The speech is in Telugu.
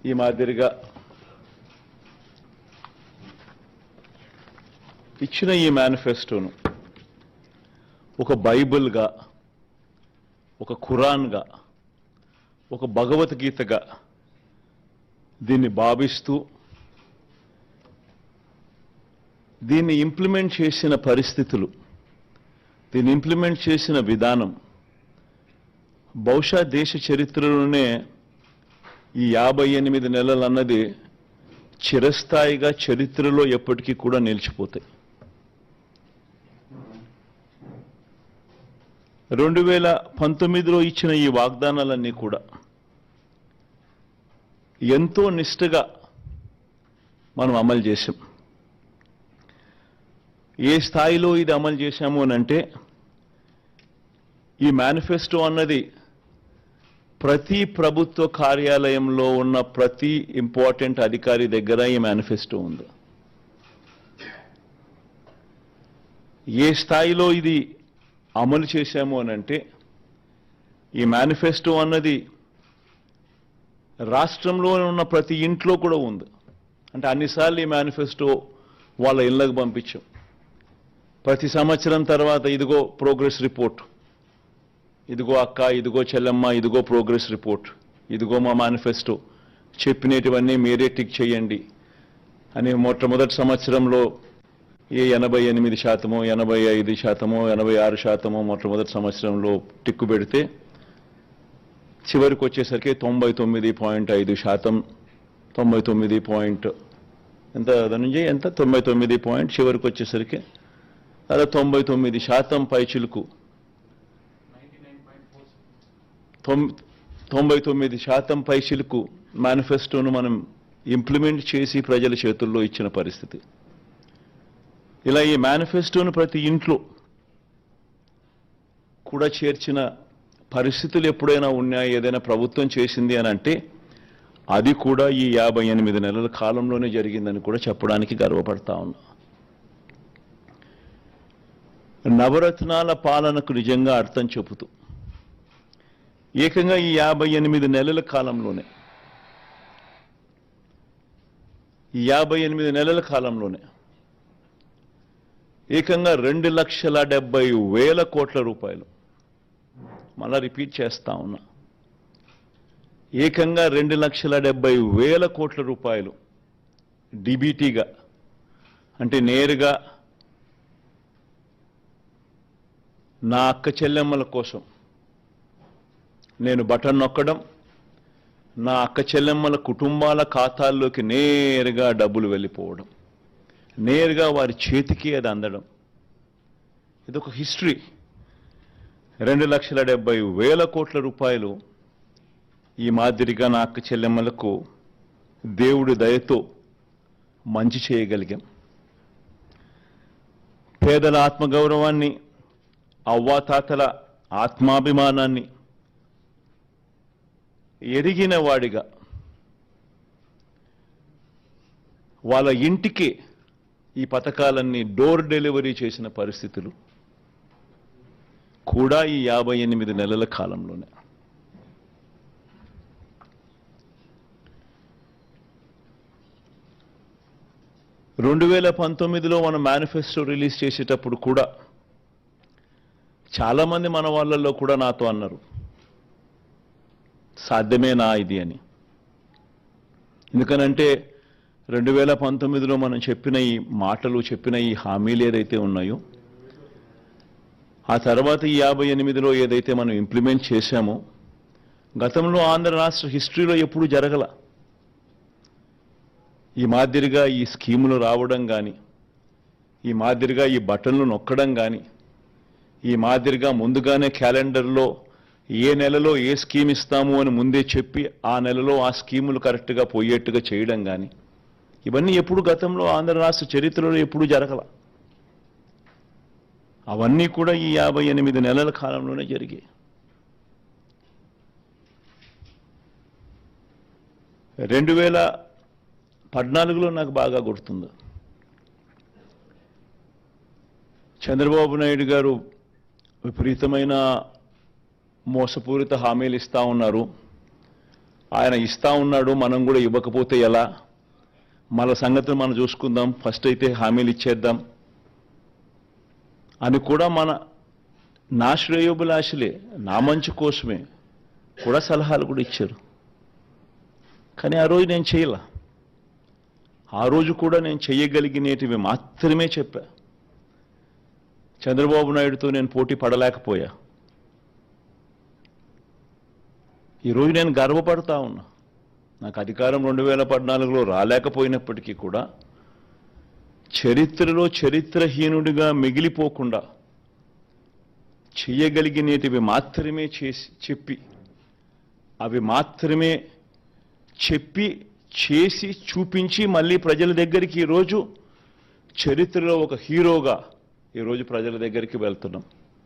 ఈ మాదిరిగా ఇచ్చిన ఈ మేనిఫెస్టోను ఒక బైబిల్గా, ఒక ఖురాన్గా, ఒక భగవద్గీతగా దీన్ని భావిస్తూ దీన్ని ఇంప్లిమెంట్ చేసిన పరిస్థితులు, దీన్ని ఇంప్లిమెంట్ చేసిన విధానం బహుశా దేశ చరిత్రలోనే ఈ 58 నెలలు అన్నది చిరస్థాయిగా చరిత్రలో ఎప్పటికీ కూడా నిలిచిపోతాయి. 2019లో ఇచ్చిన ఈ వాగ్దానాలన్నీ కూడా ఎంతో నిష్ఠగా మనం అమలు చేశాం. ఏ స్థాయిలో ఇది అమలు చేశాము అనంటే, ఈ మేనిఫెస్టో అన్నది ప్రతి ప్రభుత్వ కార్యాలయంలో ఉన్న ప్రతి ఇంపార్టెంట్ అధికారి దగ్గర ఈ మేనిఫెస్టో ఉంది. ఏ స్థాయిలో ఇది అమలు చేశాము అనంటే, ఈ మేనిఫెస్టో అన్నది రాష్ట్రంలో ఉన్న ప్రతి ఇంట్లో కూడా ఉంది. అంటే అన్నిసార్లు ఈ మేనిఫెస్టో వాళ్ళ ఇళ్లకు పంపించాం. ప్రతి సంవత్సరం తర్వాత ఇదిగో ప్రోగ్రెస్ రిపోర్ట్, ఇదిగో అక్క, ఇదిగో చెల్లెమ్మ, ఇదిగో ప్రోగ్రెస్ రిపోర్ట్, ఇదిగో మా మేనిఫెస్టో, చెప్పినటువన్నీ మీరే టిక్ చేయండి అని మొట్టమొదటి సంవత్సరంలో ఏ 88%, 85%, 86% మొట్టమొదటి సంవత్సరంలో టిక్కు పెడితే చివరికి వచ్చేసరికి 99.5%, 99 ఎంత ధనంజయ్ ఎంత 99 చివరికి వచ్చేసరికి అలా 99% పైచిలుకు 99% పైచిలుకు మేనిఫెస్టోను మనం ఇంప్లిమెంట్ చేసి ప్రజల చేతుల్లో ఇచ్చిన పరిస్థితి. ఇలా ఈ మేనిఫెస్టోను ప్రతి ఇంట్లో కూడా చేర్చిన పరిస్థితులు ఎప్పుడైనా ఉన్నాయి, ఏదైనా ప్రభుత్వం చేసింది అని అంటే అది కూడా ఈ 58 నెలల కాలంలోనే జరిగిందని కూడా చెప్పడానికి గర్వపడతా ఉన్నా. నవరత్నాల పాలనకు నిజంగా అర్థం చెబుతూ ఏకంగా ఈ 58 నెలల కాలంలోనే, ఈ 58 నెలల కాలంలోనే ఏకంగా 2,70,000 కోట్ల రూపాయలు, మళ్ళా రిపీట్ చేస్తా ఉన్నా, ఏకంగా 2,70,000 కోట్ల రూపాయలు డిబిటీగా, అంటే నేరుగా నా అక్క చెల్లెమ్మల కోసం నేను బటన్ నొక్కడం, నా అక్క చెల్లెమ్మల కుటుంబాల ఖాతాల్లోకి నేరుగా డబ్బులు వెళ్ళిపోవడం, నేరుగా వారి చేతికి అది అందడం, ఇదొక హిస్టరీ. 2,70,000 కోట్ల రూపాయలు ఈ మాదిరిగా నా అక్క చెల్లెమ్మలకు దేవుడి దయతో మంచి చేయగలిగాం. పేదల ఆత్మగౌరవాన్ని, అవ్వాతాతల ఆత్మాభిమానాన్ని ఎరిగిన వాడిగా వాళ్ళ ఇంటికి ఈ పథకాలన్నీ డోర్ డెలివరీ చేసిన పరిస్థితులు కూడా ఈ 58 నెలల కాలంలోనే. రెండు 2019లో మనం మేనిఫెస్టో రిలీజ్ చేసేటప్పుడు కూడా చాలామంది మన వాళ్ళల్లో కూడా నాతో అన్నారు, సాధ్యమేనా ఇది అని. ఎందుకనంటే 2019లో మనం చెప్పిన ఈ మాటలు, చెప్పిన ఈ హామీలు ఏదైతే ఉన్నాయో, ఆ తర్వాత ఈ 58లో ఏదైతే మనం ఇంప్లిమెంట్ చేశామో, గతంలో ఆంధ్ర రాష్ట్ర హిస్టరీలో ఎప్పుడూ జరగల. ఈ మాదిరిగా ఈ స్కీములు రావడం కానీ, ఈ మాదిరిగా ఈ బటన్లు నొక్కడం కానీ, ఈ మాదిరిగా ముందుగానే క్యాలెండర్లో ఏ నెలలో ఏ స్కీమ్ ఇస్తాము అని ముందే చెప్పి ఆ నెలలో ఆ స్కీములు కరెక్ట్గా పోయేట్టుగా చేయడం కానీ, ఇవన్నీ ఎప్పుడు గతంలో ఆంధ్ర రాష్ట్ర చరిత్రలో ఎప్పుడూ జరగల. అవన్నీ కూడా ఈ 58 నెలల కాలంలోనే జరిగాయి. 2014లో నాకు బాగా గుర్తుంది, చంద్రబాబు నాయుడు గారు విపరీతమైన మోసపూరిత హామీలు ఇస్తా ఉన్నారు. ఆయన ఇస్తా ఉన్నాడు, మనం కూడా ఇవ్వకపోతే ఎలా, మన సంగతులు మనం చూసుకుందాం, ఫస్ట్ అయితే హామీలు ఇచ్చేద్దాం అని కూడా నా శ్రేయోభిలాషులే, నా మంచి కోసమే కూడా సలహాలు కూడా ఇచ్చారు. కానీ ఆ రోజు నేను చేయలా. ఆ రోజు కూడా నేను చేయగలిగినటివి మాత్రమే చెప్పా. చంద్రబాబు నాయుడుతో నేను పోటీ పడలేకపోయా. ఈరోజు నేను గర్వపడతా ఉన్నా. నాకు అధికారం 2014లో రాలేకపోయినప్పటికీ కూడా చరిత్రలో చరిత్రహీనుడిగా మిగిలిపోకుండా చేయగలిగినటివి మాత్రమే చెప్పి అవి మాత్రమే చెప్పి చేసి చూపించి మళ్ళీ ప్రజల దగ్గరికి ఈరోజు చరిత్రలో ఒక హీరోగా ఈరోజు ప్రజల దగ్గరికి వెళ్తున్నాం.